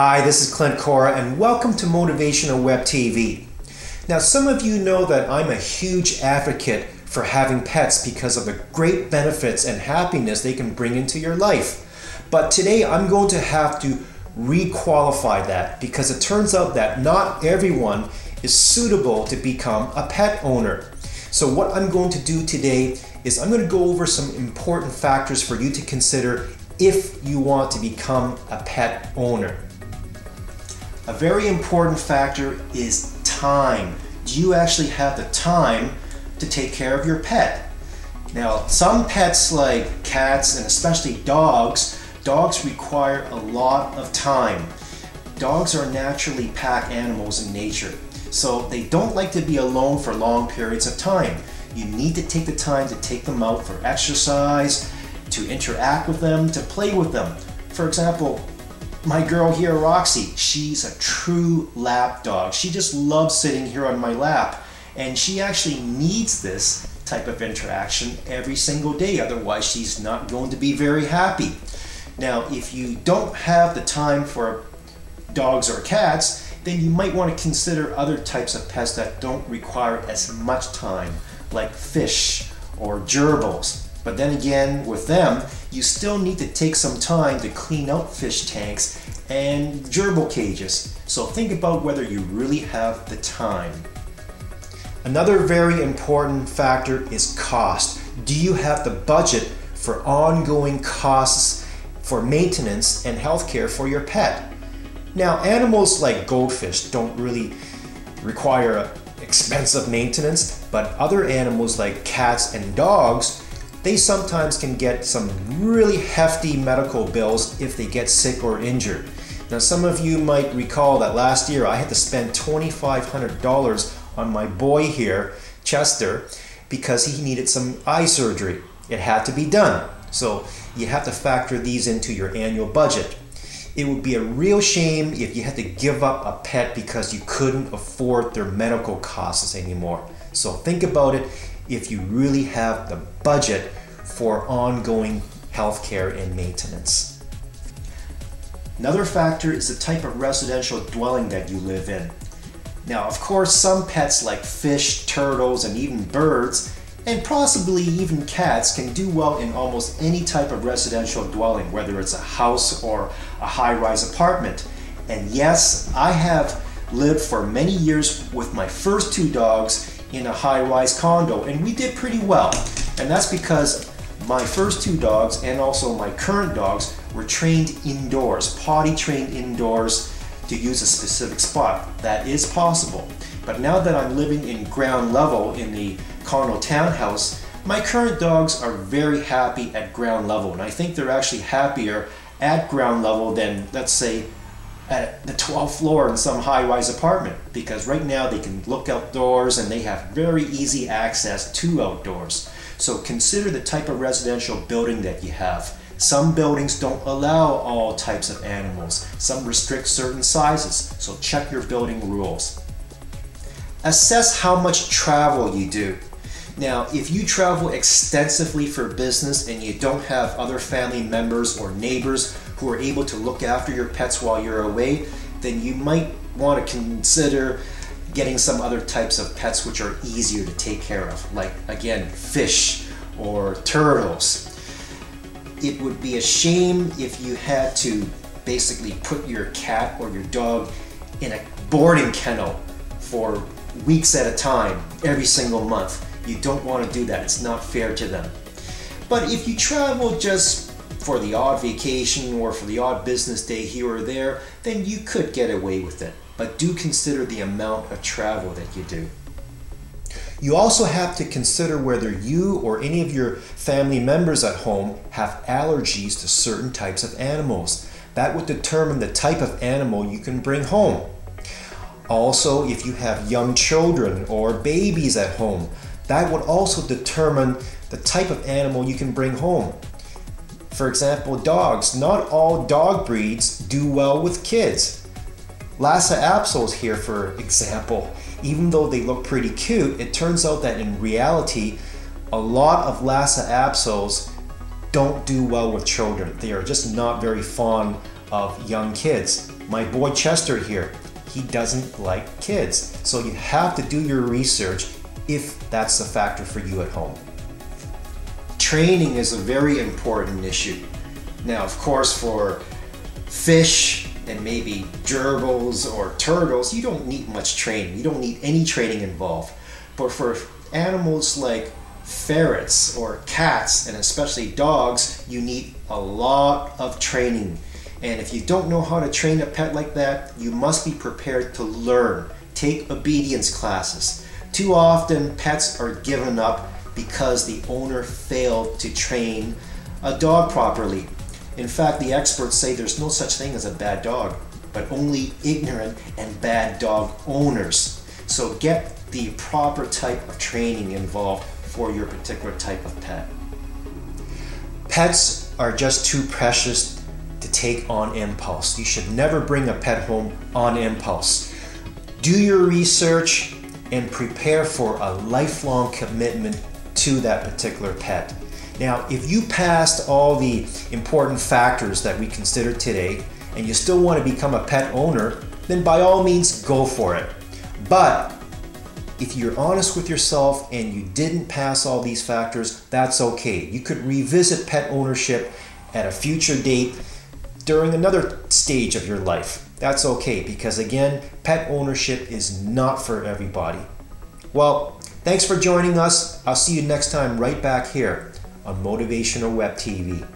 Hi, this is Clint and welcome to Motivational WebTV. Now, some of you know that I'm a huge advocate for having pets because of the great benefits and happiness they can bring into your life. But today I'm going to have to re-qualify that because it turns out that not everyone is suitable to become a pet owner. So what I'm going to do today is I'm going to go over some important factors for you to consider if you want to become a pet owner. A very important factor is time. Do you actually have the time to take care of your pet? Now, some pets like cats and especially dogs require a lot of time. Dogs are naturally pack animals in nature, so they don't like to be alone for long periods of time. You need to take the time to take them out for exercise, to interact with them, to play with them. For example, my girl here, Roxy, she's a true lap dog. She just loves sitting here on my lap, and she actually needs this type of interaction every single day, otherwise she's not going to be very happy. Now, if you don't have the time for dogs or cats, then you might want to consider other types of pets that don't require as much time, like fish or gerbils. But then again, with them, you still need to take some time to clean out fish tanks and gerbil cages. So think about whether you really have the time. Another very important factor is cost. Do you have the budget for ongoing costs for maintenance and healthcare for your pet? Now, animals like goldfish don't really require expensive maintenance, but other animals like cats and dogs, they sometimes can get some really hefty medical bills if they get sick or injured. Now, some of you might recall that last year I had to spend $2,500 on my boy here, Chester, because he needed some eye surgery. It had to be done. So you have to factor these into your annual budget. It would be a real shame if you had to give up a pet because you couldn't afford their medical costs anymore. So think about it if you really have the budget for ongoing healthcare and maintenance. Another factor is the type of residential dwelling that you live in. Now, of course, some pets like fish, turtles, and even birds, and possibly even cats, can do well in almost any type of residential dwelling, whether it's a house or a high-rise apartment. And yes, I have lived for many years with my first two dogs in a high-rise condo, and we did pretty well. And that's because my first two dogs and also my current dogs were trained indoors, potty trained indoors to use a specific spot. That is possible. But now that I'm living in ground level in the condo townhouse, my current dogs are very happy at ground level, and I think they're actually happier at ground level than, let's say, at the 12th floor in some high-rise apartment, because right now they can look outdoors and they have very easy access to outdoors. So consider the type of residential building that you have. Some buildings don't allow all types of animals. Some restrict certain sizes, so check your building rules. Assess how much travel you do. Now, if you travel extensively for business and you don't have other family members or neighbors who are able to look after your pets while you're away, then you might want to consider getting some other types of pets which are easier to take care of, like, again, fish or turtles. It would be a shame if you had to basically put your cat or your dog in a boarding kennel for weeks at a time, every single month. You don't want to do that. It's not fair to them. But if you travel just for the odd vacation or for the odd business day here or there, then you could get away with it. But do consider the amount of travel that you do. You also have to consider whether you or any of your family members at home have allergies to certain types of animals. That would determine the type of animal you can bring home. Also, if you have young children or babies at home, that would also determine the type of animal you can bring home. For example, dogs. Not all dog breeds do well with kids. Lhasa Apsos here, for example, even though they look pretty cute, it turns out that in reality, a lot of Lhasa Apsos don't do well with children. They are just not very fond of young kids. My boy Chester here, he doesn't like kids. So you have to do your research if that's a factor for you at home. Training is a very important issue. Now, of course, for fish and maybe gerbils or turtles, you don't need much training. You don't need any training involved. But for animals like ferrets or cats, and especially dogs, you need a lot of training. And if you don't know how to train a pet like that, you must be prepared to learn. Take obedience classes. Too often, pets are given up because the owner failed to train a dog properly. In fact, the experts say there's no such thing as a bad dog, but only ignorant and bad dog owners. So get the proper type of training involved for your particular type of pet. Pets are just too precious to take on impulse. You should never bring a pet home on impulse. Do your research and prepare for a lifelong commitment to that particular pet. Now, if you passed all the important factors that we considered today and you still want to become a pet owner, then by all means go for it. But if you're honest with yourself and you didn't pass all these factors, that's okay. You could revisit pet ownership at a future date during another stage of your life. That's okay, because again, pet ownership is not for everybody. Well, thanks for joining us. I'll see you next time right back here on Motivational Web TV.